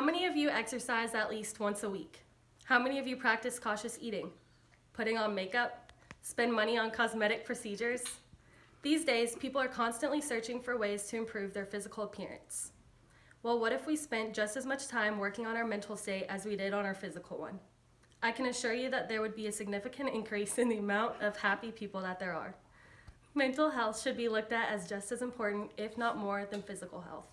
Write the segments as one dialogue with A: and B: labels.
A: How many of you exercise at least once a week? How many of you practice cautious eating? Putting on makeup? Spend money on cosmetic procedures? These days, people are constantly searching for ways to improve their physical appearance. Well, what if we spent just as much time working on our mental state as we did on our physical one? I can assure you that there would be a significant increase in the amount of happy people that there are. Mental health should be looked at as just as important, if not more, than physical health.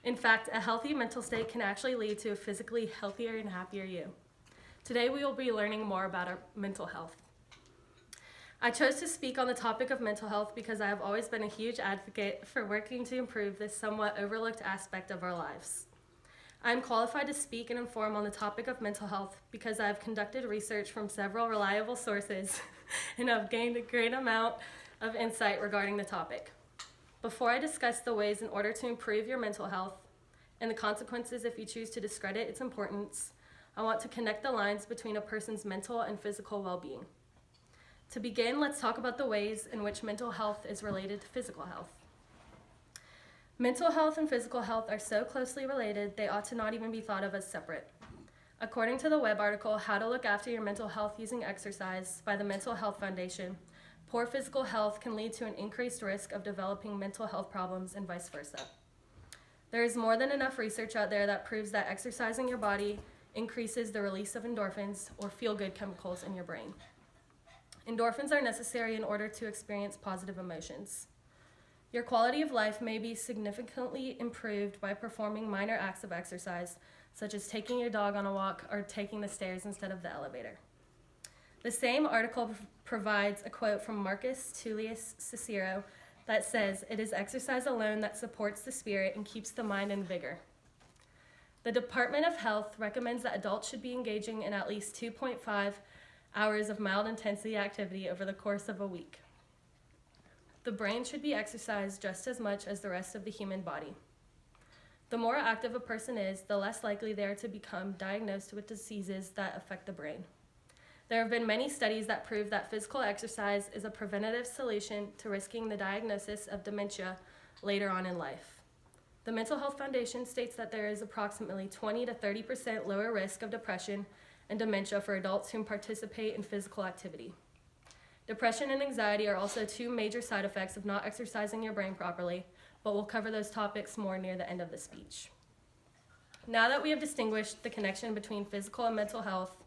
A: In fact, a healthy mental state can actually lead to a physically healthier and happier you. Today, we will be learning more about our mental health. I chose to speak on the topic of mental health because I have always been a huge advocate for working to improve this somewhat overlooked aspect of our lives. I am qualified to speak and inform on the topic of mental health because I have conducted research from several reliable sources and have gained a great amount of insight regarding the topic. Before I discuss the ways in order to improve your mental health and the consequences if you choose to discredit its importance, I want to connect the lines between a person's mental and physical well-being. To begin, let's talk about the ways in which mental health is related to physical health. Mental health and physical health are so closely related, they ought to not even be thought of as separate. According to the web article, How to Look After Your Mental Health Using Exercise by the Mental Health Foundation, poor physical health can lead to an increased risk of developing mental health problems and vice versa. There is more than enough research out there that proves that exercising your body increases the release of endorphins, or feel-good chemicals, in your brain. Endorphins are necessary in order to experience positive emotions. Your quality of life may be significantly improved by performing minor acts of exercise, such as taking your dog on a walk or taking the stairs instead of the elevator. The same article provides a quote from Marcus Tullius Cicero that says, "It is exercise alone that supports the spirit and keeps the mind in vigor." The Department of Health recommends that adults should be engaging in at least 2.5 hours of mild intensity activity over the course of a week. The brain should be exercised just as much as the rest of the human body. The more active a person is, the less likely they are to become diagnosed with diseases that affect the brain. There have been many studies that prove that physical exercise is a preventative solution to risking the diagnosis of dementia later on in life. The Mental Health Foundation states that there is approximately 20 to 30% lower risk of depression and dementia for adults who participate in physical activity. Depression and anxiety are also two major side effects of not exercising your brain properly, but we'll cover those topics more near the end of the speech. Now that we have distinguished the connection between physical and mental health,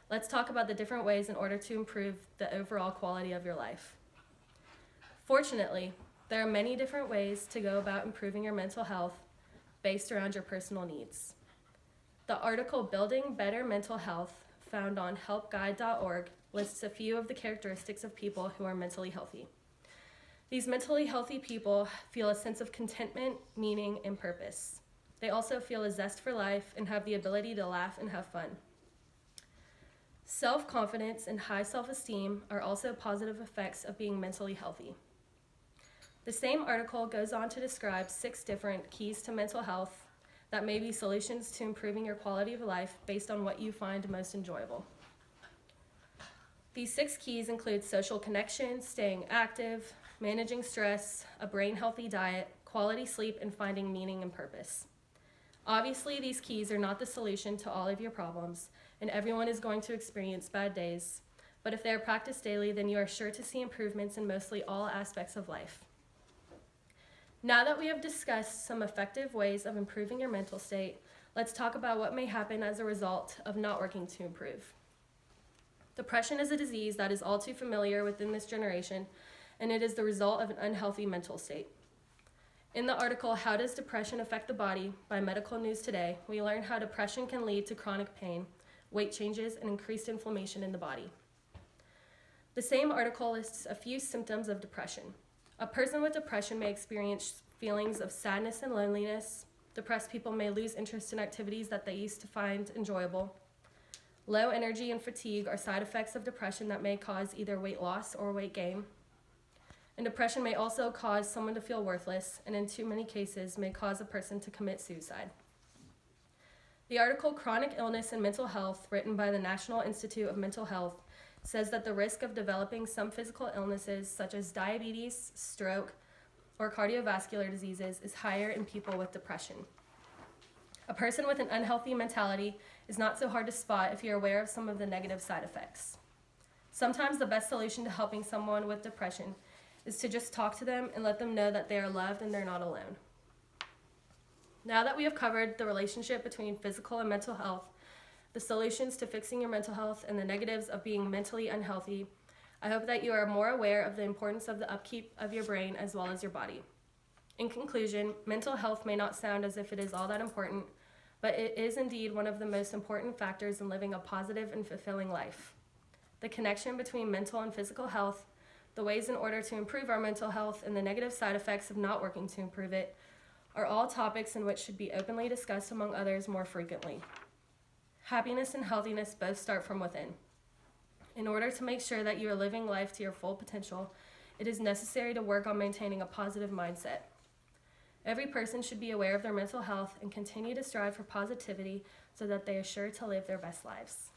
A: let's talk about the different ways in order to improve the overall quality of your life. Fortunately, there are many different ways to go about improving your mental health based around your personal needs. The article Building Better Mental Health, found on helpguide.org, lists a few of the characteristics of people who are mentally healthy. These mentally healthy people feel a sense of contentment, meaning, and purpose. They also feel a zest for life and have the ability to laugh and have fun. Self-confidence and high self-esteem are also positive effects of being mentally healthy. The same article goes on to describe 6 different keys to mental health that may be solutions to improving your quality of life based on what you find most enjoyable. These 6 keys include social connection, staying active, managing stress, a brain-healthy diet, quality sleep, and finding meaning and purpose. Obviously, these keys are not the solution to all of your problems, and everyone is going to experience bad days, but if they are practiced daily, then you are sure to see improvements in mostly all aspects of life. Now that we have discussed some effective ways of improving your mental state, let's talk about what may happen as a result of not working to improve. Depression is a disease that is all too familiar within this generation, and it is the result of an unhealthy mental state. In the article, How Does Depression Affect the Body by Medical News Today, we learn how depression can lead to chronic pain, weight changes, and increased inflammation in the body. The same article lists a few symptoms of depression. A person with depression may experience feelings of sadness and loneliness. Depressed people may lose interest in activities that they used to find enjoyable. Low energy and fatigue are side effects of depression that may cause either weight loss or weight gain. And depression may also cause someone to feel worthless, and in too many cases may cause a person to commit suicide. The article Chronic Illness and Mental Health, written by the National Institute of Mental Health, says that the risk of developing some physical illnesses such as diabetes, stroke, or cardiovascular diseases is higher in people with depression. A person with an unhealthy mentality is not so hard to spot if you're aware of some of the negative side effects. Sometimes the best solution to helping someone with depression is to just talk to them and let them know that they are loved and they're not alone. Now that we have covered the relationship between physical and mental health, the solutions to fixing your mental health, and the negatives of being mentally unhealthy, I hope that you are more aware of the importance of the upkeep of your brain as well as your body. In conclusion, mental health may not sound as if it is all that important, but it is indeed one of the most important factors in living a positive and fulfilling life. The connection between mental and physical health, the ways in order to improve our mental health, and the negative side effects of not working to improve it are all topics in which should be openly discussed among others more frequently. Happiness and healthiness both start from within. In order to make sure that you are living life to your full potential, it is necessary to work on maintaining a positive mindset. Every person should be aware of their mental health and continue to strive for positivity so that they are sure to live their best lives.